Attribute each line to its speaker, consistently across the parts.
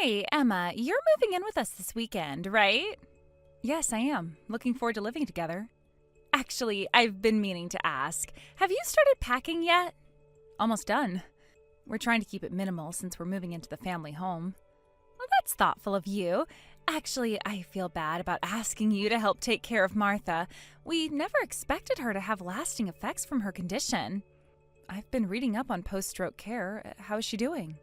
Speaker 1: Hey, Emma, you're moving in with us this weekend, right? Yes, I am. Looking forward to living together. Actually, I've been meaning to ask, have you started packing yet? Almost done. We're trying to keep it minimal since we're moving into the family home. Well, that's thoughtful of you. Actually, I feel bad about asking you to help take care of Martha. We never expected her to have lasting effects from her condition. I've been reading up on post-stroke care. How is she doing?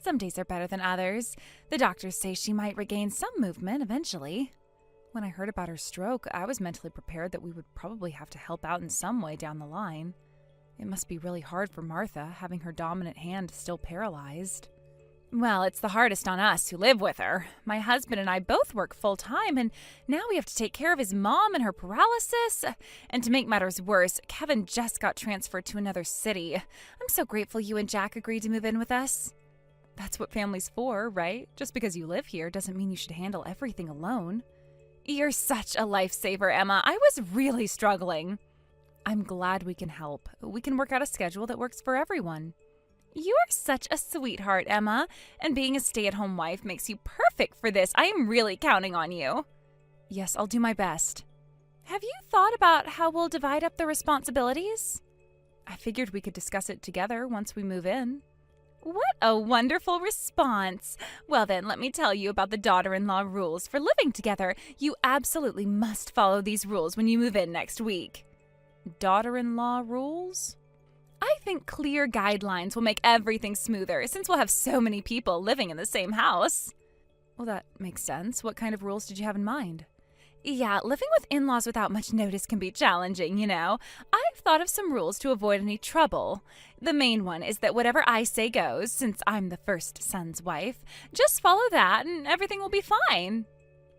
Speaker 1: Some days are better than others. The doctors say she might regain some movement eventually. When I heard about her stroke, I was mentally prepared that we would probably have to help out in some way down the line. It must be really hard for Martha, having her dominant hand still paralyzed. Well, it's the hardest on us who live with her. My husband and I both work full-time, and now we have to take care of his mom and her paralysis. And to make matters worse, Kevin just got transferred to another city. I'm so grateful you and Jack agreed to move in with us. That's what family's for, right? Just because you live here doesn't mean you should handle everything alone. You're such a lifesaver, Emma. I was really struggling. I'm glad we can help. We can work out a schedule that works for everyone. You're such a sweetheart, Emma, and being a stay-at-home wife makes you perfect for this. I am really counting on you. Yes, I'll do my best. Have you thought about how we'll divide up the responsibilities? I figured we could discuss it together once we move in. What a wonderful response. Well then, let me tell you about the daughter-in-law rules for living together. You absolutely must follow these rules when you move in next week. Daughter-in-law rules? I think clear guidelines will make everything smoother since we'll have so many people living in the same house. Well, that makes sense. What kind of rules did you have in mind? Yeah, living with in-laws without much notice can be challenging, you know. I've thought of some rules to avoid any trouble. The main one is that whatever I say goes, since I'm the first son's wife. Just follow that and everything will be fine.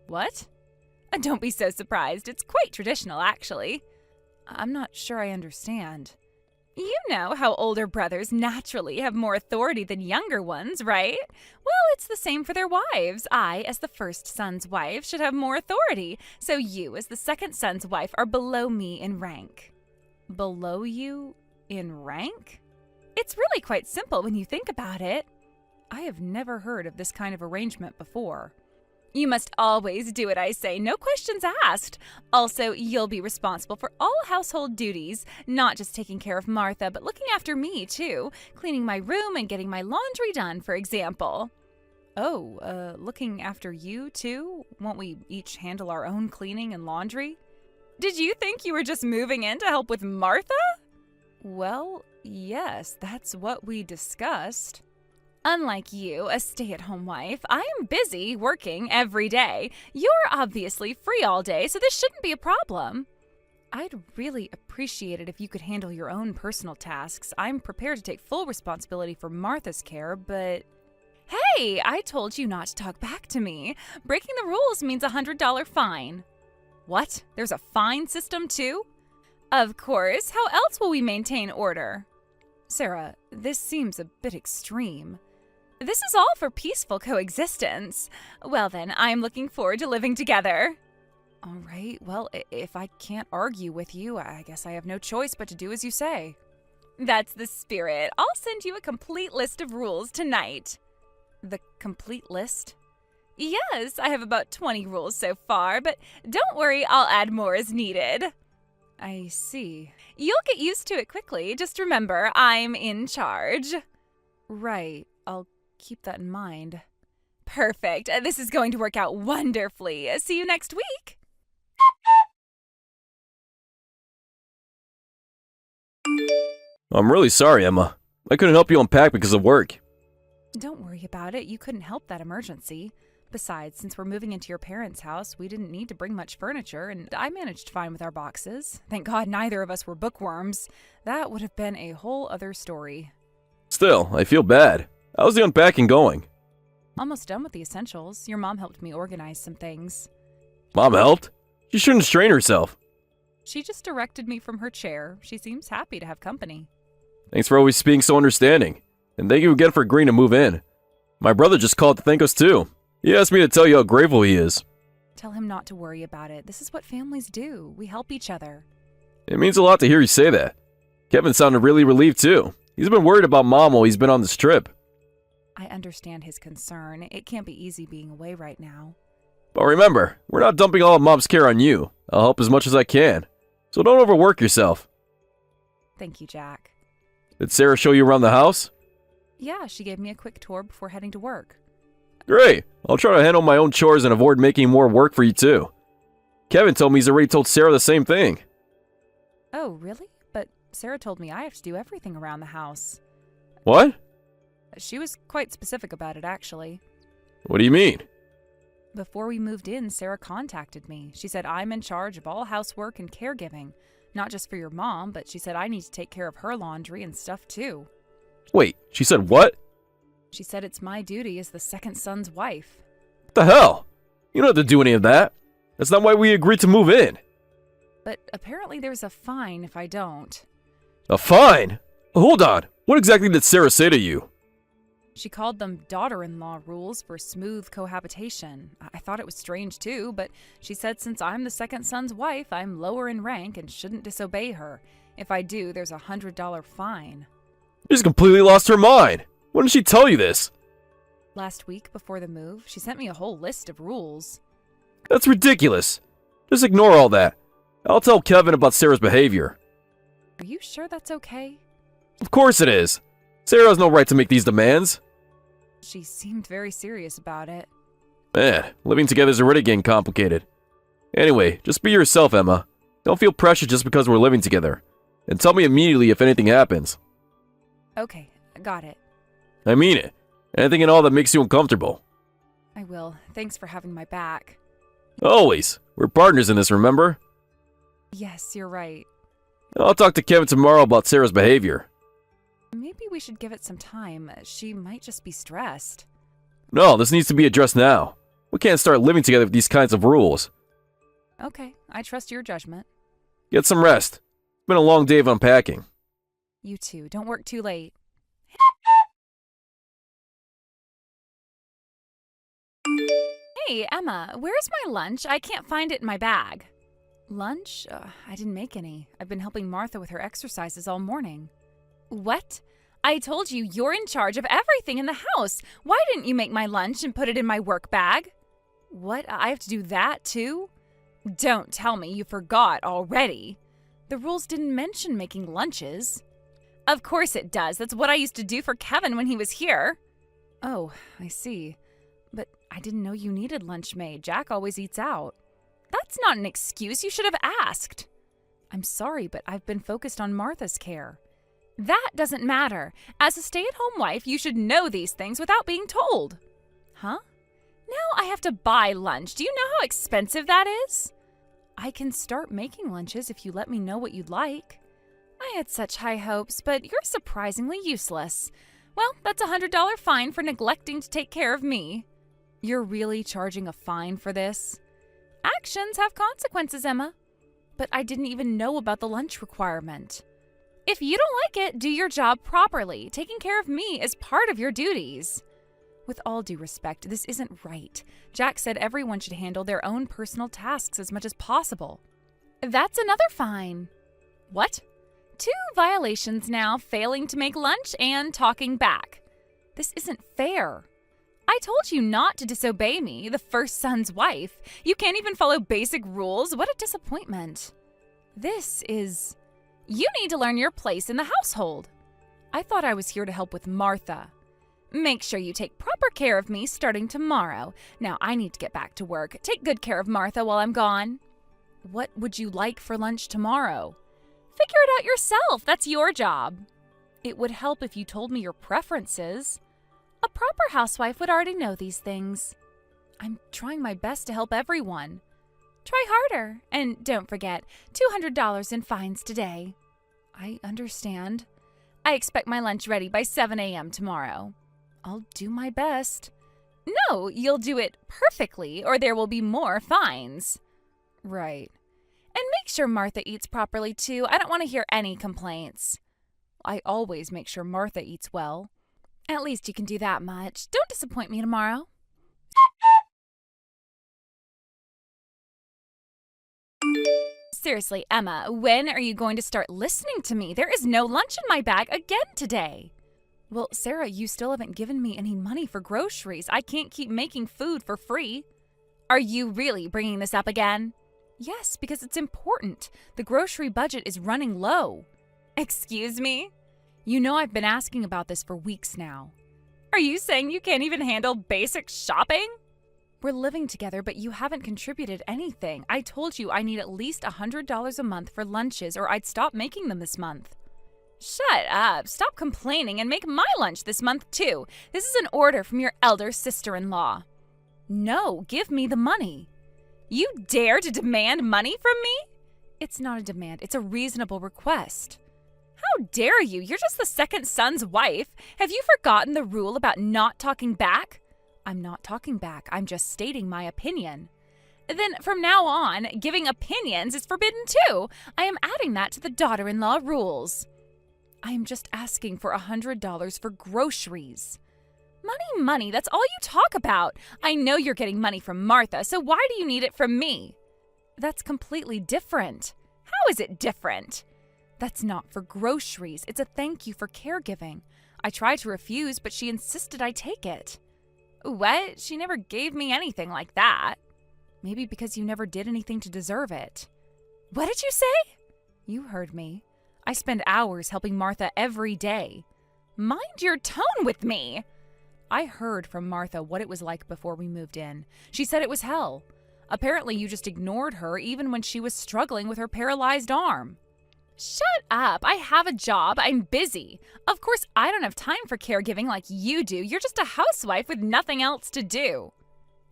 Speaker 1: What? Don't be so surprised. It's quite traditional, actually. I'm not sure I understand. You know how older brothers naturally have more authority than younger ones, right? Well, it's the same for their wives. I, as the first son's wife, should have more authority, so you, as the second son's wife, are below me in rank. Below you in rank? It's really quite simple when you think about it. I have never heard of this kind of arrangement before. You must always do what I say, no questions asked. Also, you'll be responsible for all household duties, not just taking care of Martha, but looking after me, too. Cleaning my room and getting my laundry done, for example. Oh, looking after you, too? Won't we each handle our own cleaning and laundry? Did you think you were just moving in to help with Martha? Well, yes, that's what we discussed. Unlike you, a stay-at-home wife, I am busy working every day. You're obviously free all day, so this shouldn't be a problem. I'd really appreciate it if you could handle your own personal tasks. I'm prepared to take full responsibility for Martha's care, but... Hey, I told you not to talk back to me. Breaking the rules means a $100 fine. What? There's a fine system, too? Of course. How else will we maintain order? Sarah, this seems a bit extreme. This is all for peaceful coexistence. Well then, I'm looking forward to living together. All right, well, if I can't argue with you, I guess I have no choice but to do as you say. That's the spirit. I'll send you a complete list of rules tonight. The complete list? Yes, I have about 20 rules so far, but don't worry, I'll add more as needed. I see. You'll get used to it quickly. Just remember, I'm in charge. Right. I'll keep that in mind. Perfect. This is going to work out wonderfully. See you next week.
Speaker 2: I'm really sorry, Emma. I couldn't help you unpack because of work.
Speaker 1: Don't worry about it. You couldn't help that emergency. Besides, since we're moving into your parents' house, we didn't need to bring much furniture, and I managed fine with our boxes. Thank God neither of us were bookworms. That would have been a whole other story.
Speaker 2: Still, I feel bad. How's the unpacking going?
Speaker 1: Almost done with the essentials. Your mom helped me organize some things.
Speaker 2: Mom helped? She shouldn't strain herself.
Speaker 1: She just directed me from her chair. She seems happy to have company.
Speaker 2: Thanks for always being so understanding. And thank you again for agreeing to move in. My brother just called to thank us too. He asked me to tell you how grateful he is.
Speaker 1: Tell him not to worry about it. This is what families do. We help each other.
Speaker 2: It means a lot to hear you say that. Kevin sounded really relieved too. He's been worried about Mom while he's been on this trip.
Speaker 1: I understand his concern. It can't be easy being away right now.
Speaker 2: But remember, we're not dumping all of Mom's care on you. I'll help as much as I can. So don't overwork yourself.
Speaker 1: Thank you, Jack.
Speaker 2: Did Sarah show you around the house?
Speaker 1: Yeah, she gave me a quick tour before heading to work.
Speaker 2: Great. I'll try to handle my own chores and avoid making more work for you too. Kevin told me he's already told Sarah the same thing.
Speaker 1: Oh, really? But Sarah told me I have to do everything around the house.
Speaker 2: What?
Speaker 1: She was quite specific about it, actually.
Speaker 2: What do you mean?
Speaker 1: Before we moved in, Sarah contacted me. She said I'm in charge of all housework and caregiving. Not just for your mom, but she said I need to take care of her laundry and stuff too.
Speaker 2: Wait, she said what?
Speaker 1: She said it's my duty as the second son's wife.
Speaker 2: What the hell? You don't have to do any of that. That's not why we agreed to move in.
Speaker 1: But apparently there's a fine if I don't.
Speaker 2: A fine? Hold on. What exactly did Sarah say to you?
Speaker 1: She called them daughter-in-law rules for smooth cohabitation. I thought it was strange too, but she said since I'm the second son's wife, I'm lower in rank and shouldn't disobey her. If I do, there's a $100 fine.
Speaker 2: She's completely lost her mind. When did she tell you this?
Speaker 1: Last week before the move, she sent me a whole list of rules.
Speaker 2: That's ridiculous. Just ignore all that. I'll tell Kevin about Sarah's behavior.
Speaker 1: Are you sure that's okay?
Speaker 2: Of course it is. Sarah has no right to make these demands.
Speaker 1: She seemed very serious about it.
Speaker 2: Man, living together is already getting complicated. Anyway, just be yourself, Emma. Don't feel pressure just because we're living together. And tell me immediately if anything happens.
Speaker 1: Okay, got it.
Speaker 2: I mean it. Anything at all that makes you uncomfortable.
Speaker 1: I will. Thanks for having my back.
Speaker 2: Always. We're partners in this, remember?
Speaker 1: Yes, you're right.
Speaker 2: I'll talk to Kevin tomorrow about Sarah's behavior.
Speaker 1: Maybe we should give it some time. She might just be stressed.
Speaker 2: No, this needs to be addressed now. We can't start living together with these kinds of rules.
Speaker 1: Okay, I trust your judgment.
Speaker 2: Get some rest. It's been a long day of unpacking.
Speaker 1: You too. Don't work too late. Hey, Emma, where's my lunch? I can't find it in my bag. Lunch? I didn't make any. I've been helping Martha with her exercises all morning. What? I told you you're in charge of everything in the house. Why didn't you make my lunch and put it in my work bag? What? I have to do that too? Don't tell me you forgot already. The rules didn't mention making lunches. Of course it does. That's what I used to do for Kevin when he was here. Oh, I see. But I didn't know you needed lunch made. Jack always eats out. That's not an excuse. You should have asked. I'm sorry, but I've been focused on Martha's care. That doesn't matter. As a stay-at-home wife, you should know these things without being told. Huh? Now I have to buy lunch. Do you know how expensive that is? I can start making lunches if you let me know what you'd like. I had such high hopes, but you're surprisingly useless. Well, that's a $100 fine for neglecting to take care of me. You're really charging a fine for this? Actions have consequences, Emma. But I didn't even know about the lunch requirement. If you don't like it, do your job properly. Taking care of me is part of your duties. With all due respect, this isn't right. Jack said everyone should handle their own personal tasks as much as possible. That's another fine. What? 2 violations now, failing to make lunch and talking back. This isn't fair. I told you not to disobey me, the first son's wife. You can't even follow basic rules. What a disappointment. This is... You need to learn your place in the household. I thought I was here to help with Martha. Make sure you take proper care of me starting tomorrow. Now I need to get back to work. Take good care of Martha while I'm gone. What would you like for lunch tomorrow? Figure it out yourself. That's your job. It would help if you told me your preferences. A proper housewife would already know these things. I'm trying my best to help everyone. Try harder. And don't forget, $200 in fines today. I understand. I expect my lunch ready by 7 a.m. tomorrow. I'll do my best. No, you'll do it perfectly, or there will be more fines. Right. And make sure Martha eats properly, too. I don't want to hear any complaints. I always make sure Martha eats well. At least you can do that much. Don't disappoint me tomorrow. Seriously, Emma, when are you going to start listening to me? There is no lunch in my bag again today. Well, Sarah, you still haven't given me any money for groceries. I can't keep making food for free. Are you really bringing this up again? Yes, because it's important. The grocery budget is running low. Excuse me? You know I've been asking about this for weeks now. Are you saying you can't even handle basic shopping? We're living together, but you haven't contributed anything. I told you I need at least $100 a month for lunches or I'd stop making them this month. Shut up. Stop complaining and make my lunch this month too. This is an order from your elder sister-in-law. No, give me the money. You dare to demand money from me? It's not a demand. It's a reasonable request. How dare you? You're just the second son's wife. Have you forgotten the rule about not talking back? I'm not talking back. I'm just stating my opinion. Then from now on, giving opinions is forbidden too. I am adding that to the daughter-in-law rules. I am just asking for $100 for groceries. Money, money, that's all you talk about. I know you're getting money from Martha, so why do you need it from me? That's completely different. How is it different? That's not for groceries. It's a thank you for caregiving. I tried to refuse, but she insisted I take it. What? She never gave me anything like that. Maybe because you never did anything to deserve it. What did you say? You heard me. I spend hours helping Martha every day. Mind your tone with me. I heard from Martha what it was like before we moved in. She said it was hell. Apparently you just ignored her even when she was struggling with her paralyzed arm. Shut up. I have a job. I'm busy. Of course, I don't have time for caregiving like you do. You're just a housewife with nothing else to do.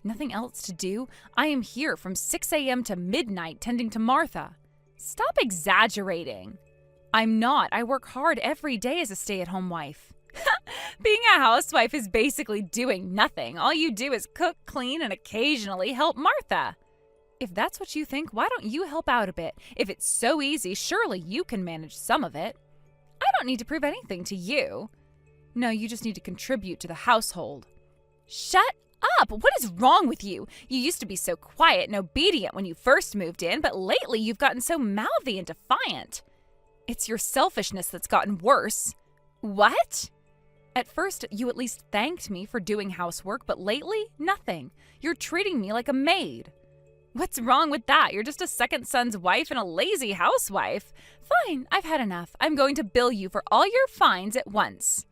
Speaker 1: Nothing else to do? I am here from 6 a.m. to midnight tending to Martha. Stop exaggerating. I'm not. I work hard every day as a stay-at-home wife. Being a housewife is basically doing nothing. All you do is cook, clean, and occasionally help Martha. If that's what you think, why don't you help out a bit? If it's so easy, surely you can manage some of it. I don't need to prove anything to you. No, you just need to contribute to the household. Shut up! What is wrong with you? You used to be so quiet and obedient when you first moved in, but lately you've gotten so mouthy and defiant. It's your selfishness that's gotten worse. What? At first, you at least thanked me for doing housework, but lately, nothing. You're treating me like a maid. What's wrong with that? You're just a second son's wife and a lazy housewife. Fine, I've had enough. I'm going to bill you for all your fines at once.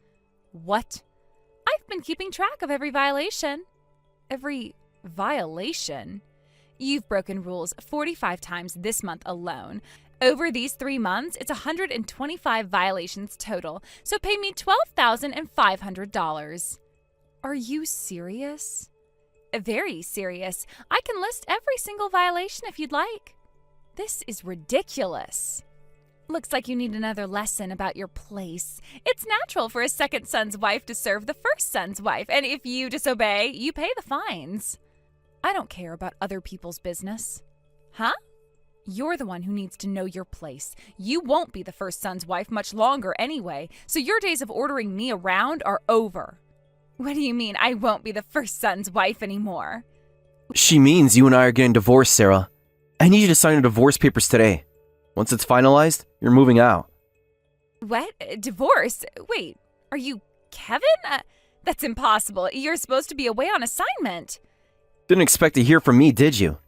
Speaker 1: What? I've been keeping track of every violation. Every violation? You've broken rules 45 times this month alone. Over these 3 months, it's 125 violations total, so pay me $12,500. Are you serious? Very serious. I can list every single violation if you'd like. This is ridiculous. Looks like you need another lesson about your place. It's natural for a second son's wife to serve the first son's wife, and if you disobey, you pay the fines. I don't care about other people's business. Huh? You're the one who needs to know your place. You won't be the first son's wife much longer anyway, so your days of ordering me around are over. What do you mean I won't be the first son's wife anymore?
Speaker 2: She means you and I are getting divorced, Sarah. I need you to sign the divorce papers today. Once it's finalized, you're moving out.
Speaker 1: What? Divorce? Wait, are you Kevin? That's impossible. You're supposed to be away on assignment.
Speaker 2: Didn't expect to hear from me, did you?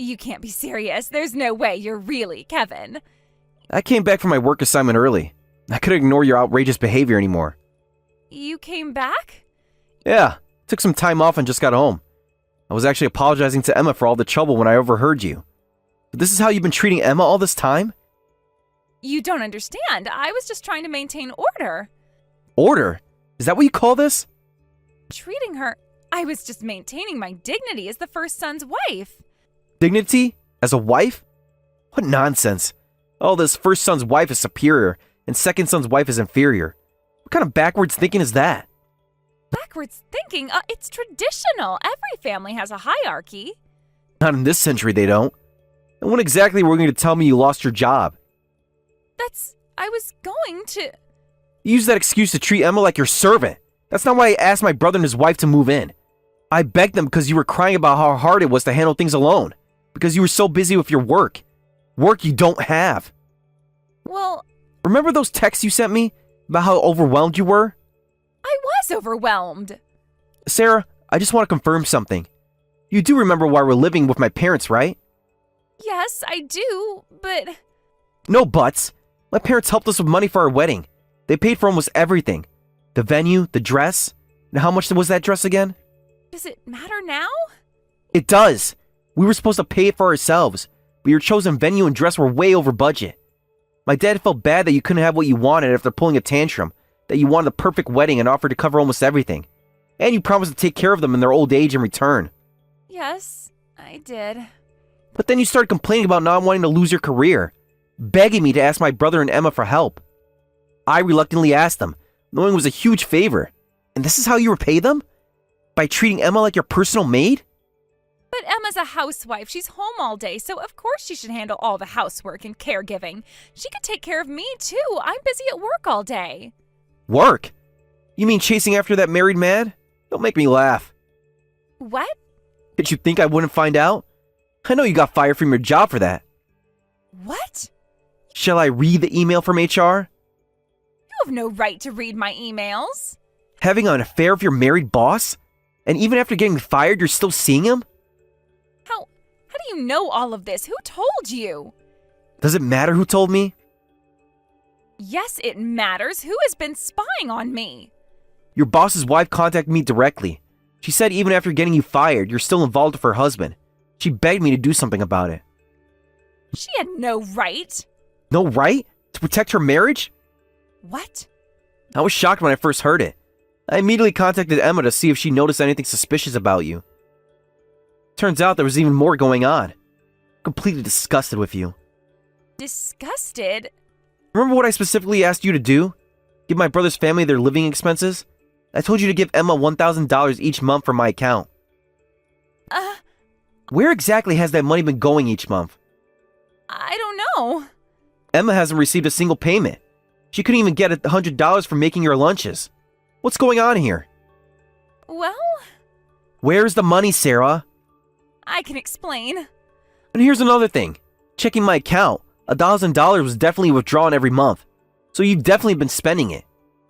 Speaker 1: You can't be serious. There's no way you're really Kevin.
Speaker 2: I came back from my work assignment early. I couldn't ignore your outrageous behavior anymore.
Speaker 1: You came back?
Speaker 2: Yeah, took some time off and just got home. I was actually apologizing to Emma for all the trouble when I overheard you. But this is how you've been treating Emma all this time?
Speaker 1: You don't understand. I was just trying to maintain order.
Speaker 2: Order? Is that what you call this?
Speaker 1: Treating her... I was just maintaining my dignity as the first son's wife.
Speaker 2: Dignity? As a wife? What nonsense. Oh, this first son's wife is superior, and second son's wife is inferior. What kind of backwards thinking is that?
Speaker 1: Backwards thinking? It's traditional. Every family has a hierarchy.
Speaker 2: Not in this century, they don't. And when exactly were you going to tell me you lost your job?
Speaker 1: I was going to...
Speaker 2: You use that excuse to treat Emma like your servant. That's not why I asked my brother and his wife to move in. I begged them because you were crying about how hard it was to handle things alone. Because you were so busy with your work. Work you don't have.
Speaker 1: Well...
Speaker 2: Remember those texts you sent me? About how overwhelmed you were?
Speaker 1: looks overwhelmed.
Speaker 2: Sarah, I just want to confirm something. You do remember why we're living with my parents, right?
Speaker 1: Yes, I do, but...
Speaker 2: No buts. My parents helped us with money for our wedding. They paid for almost everything. The venue, the dress. And how much was that dress again?
Speaker 1: Does it matter now?
Speaker 2: It does. We were supposed to pay it for ourselves, but your chosen venue and dress were way over budget. My dad felt bad that you couldn't have what you wanted after pulling a tantrum, that you wanted the perfect wedding and offered to cover almost everything. And you promised to take care of them in their old age in return.
Speaker 1: Yes, I did.
Speaker 2: But then you started complaining about not wanting to lose your career, begging me to ask my brother and Emma for help. I reluctantly asked them, knowing it was a huge favor. And this is how you repay them? By treating Emma like your personal maid?
Speaker 1: But Emma's a housewife. She's home all day, so of course she should handle all the housework and caregiving. She could take care of me, too. I'm busy at work all day.
Speaker 2: Work? You mean chasing after that married man? Don't make me laugh.
Speaker 1: What?
Speaker 2: Did you think I wouldn't find out? I know you got fired from your job for that.
Speaker 1: What?
Speaker 2: Shall I read the email from HR?
Speaker 1: You have no right to read my emails.
Speaker 2: Having an affair with your married boss? And even after getting fired, you're still seeing him?
Speaker 1: How do you know all of this? Who told you?
Speaker 2: Does it matter who told me?
Speaker 1: Yes, it matters. Who has been spying on me?
Speaker 2: Your boss's wife contacted me directly. She said even after getting you fired, you're still involved with her husband. She begged me to do something about it.
Speaker 1: She had no right.
Speaker 2: No right? To protect her marriage?
Speaker 1: What?
Speaker 2: I was shocked when I first heard it. I immediately contacted Emma to see if she noticed anything suspicious about you. Turns out there was even more going on. Completely disgusted with you.
Speaker 1: Disgusted?
Speaker 2: Remember what I specifically asked you to do? Give my brother's family their living expenses? I told you to give Emma $1,000 each month from my account. Where exactly has that money been going each month?
Speaker 1: I don't know.
Speaker 2: Emma hasn't received a single payment. She couldn't even get $100 for making your lunches. What's going on here?
Speaker 1: Well,
Speaker 2: Where's the money, Sarah?
Speaker 1: I can explain.
Speaker 2: And here's another thing. Checking my account, $1,000 was definitely withdrawn every month. So you've definitely been spending it.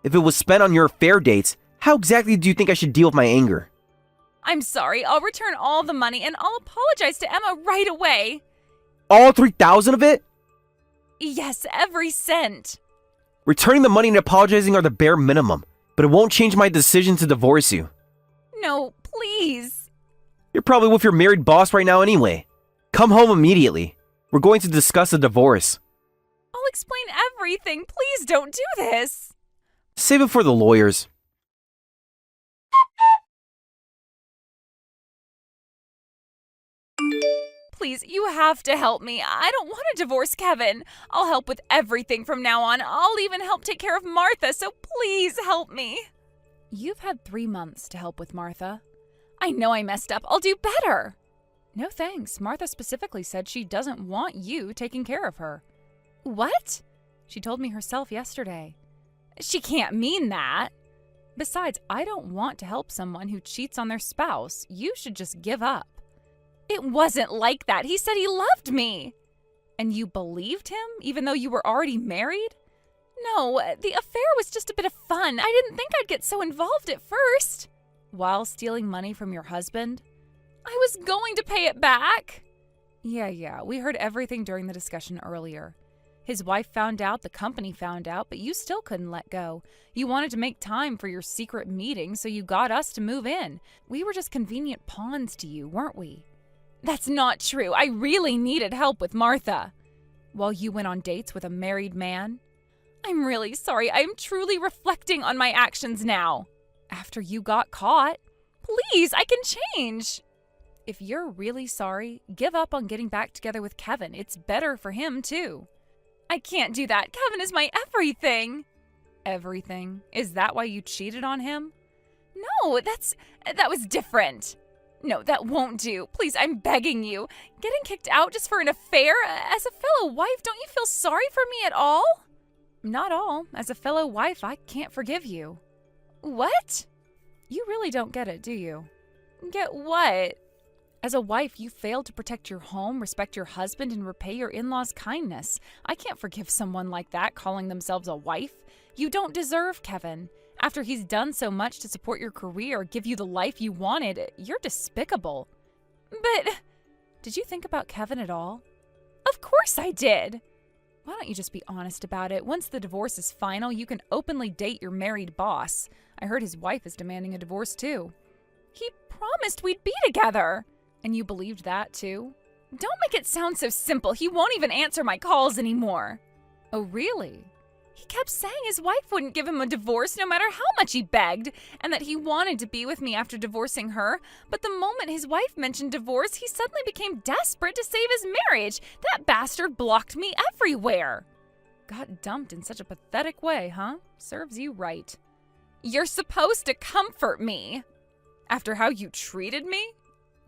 Speaker 2: If it was spent on your affair dates, how exactly do you think I should deal with my anger?
Speaker 1: I'm sorry. I'll return all the money and I'll apologize to Emma right away.
Speaker 2: All 3,000 of it?
Speaker 1: Yes, every cent.
Speaker 2: Returning the money and apologizing are the bare minimum, but it won't change my decision to divorce you.
Speaker 1: No, please.
Speaker 2: You're probably with your married boss right now anyway. Come home immediately. We're going to discuss a divorce.
Speaker 1: I'll explain everything. Please don't do this.
Speaker 2: Save it for the lawyers.
Speaker 1: Please, you have to help me. I don't want to divorce Kevin. I'll help with everything from now on. I'll even help take care of Martha, so please help me. You've had 3 months to help with Martha. I know I messed up. I'll do better. No thanks. Martha specifically said she doesn't want you taking care of her. What? She told me herself yesterday. She can't mean that. Besides, I don't want to help someone who cheats on their spouse. You should just give up. It wasn't like that. He said he loved me. And you believed him, even though you were already married? No, the affair was just a bit of fun. I didn't think I'd get so involved at first. While stealing money from your husband? I was going to pay it back. Yeah, we heard everything during the discussion earlier. His wife found out, the company found out, but you still couldn't let go. You wanted to make time for your secret meeting, so you got us to move in. We were just convenient pawns to you, weren't we? That's not true. I really needed help with Martha. While you went on dates with a married man? I'm really sorry. I am truly reflecting on my actions now. After you got caught. Please, I can change. If you're really sorry, give up on getting back together with Kevin. It's better for him, too. I can't do that. Kevin is my everything. Everything? Is that why you cheated on him? No, that was different. No, that won't do. Please, I'm begging you. Getting kicked out just for an affair? As a fellow wife, don't you feel sorry for me at all? Not all. As a fellow wife, I can't forgive you. What? You really don't get it, do you? Get what? As a wife, you failed to protect your home, respect your husband, and repay your in-laws' kindness. I can't forgive someone like that calling themselves a wife. You don't deserve Kevin. After he's done so much to support your career, give you the life you wanted, you're despicable. But did you think about Kevin at all? Of course I did. Why don't you just be honest about it? Once the divorce is final, you can openly date your married boss. I heard his wife is demanding a divorce too. He promised we'd be together. And you believed that too? Don't make it sound so simple. He won't even answer my calls anymore. Oh, really? He kept saying his wife wouldn't give him a divorce no matter how much he begged, and that he wanted to be with me after divorcing her. But the moment his wife mentioned divorce, he suddenly became desperate to save his marriage. That bastard blocked me everywhere. Got dumped in such a pathetic way, huh? Serves you right. You're supposed to comfort me. After how you treated me?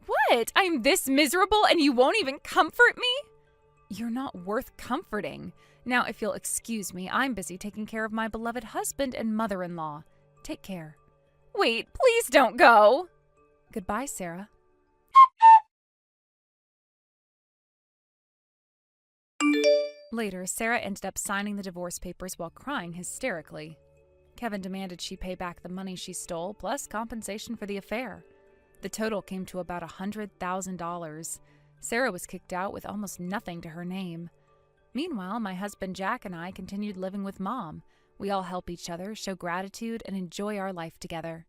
Speaker 1: What? I'm this miserable and you won't even comfort me? You're not worth comforting. Now, if you'll excuse me, I'm busy taking care of my beloved husband and mother-in-law. Take care. Wait, please don't go. Goodbye, Sarah. Later, Sarah ended up signing the divorce papers while crying hysterically. Kevin demanded she pay back the money she stole, plus compensation for the affair. The total came to about $100,000. Sarah was kicked out with almost nothing to her name. Meanwhile, my husband Jack and I continued living with Mom. We all help each other, show gratitude, and enjoy our life together.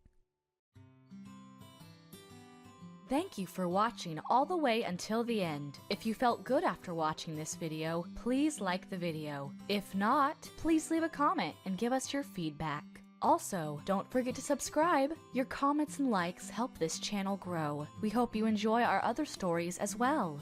Speaker 3: Thank you for watching all the way until the end. If you felt good after watching this video, please like the video. If not, please leave a comment and give us your feedback. Also, don't forget to subscribe. Your comments and likes help this channel grow. We hope you enjoy our other stories as well.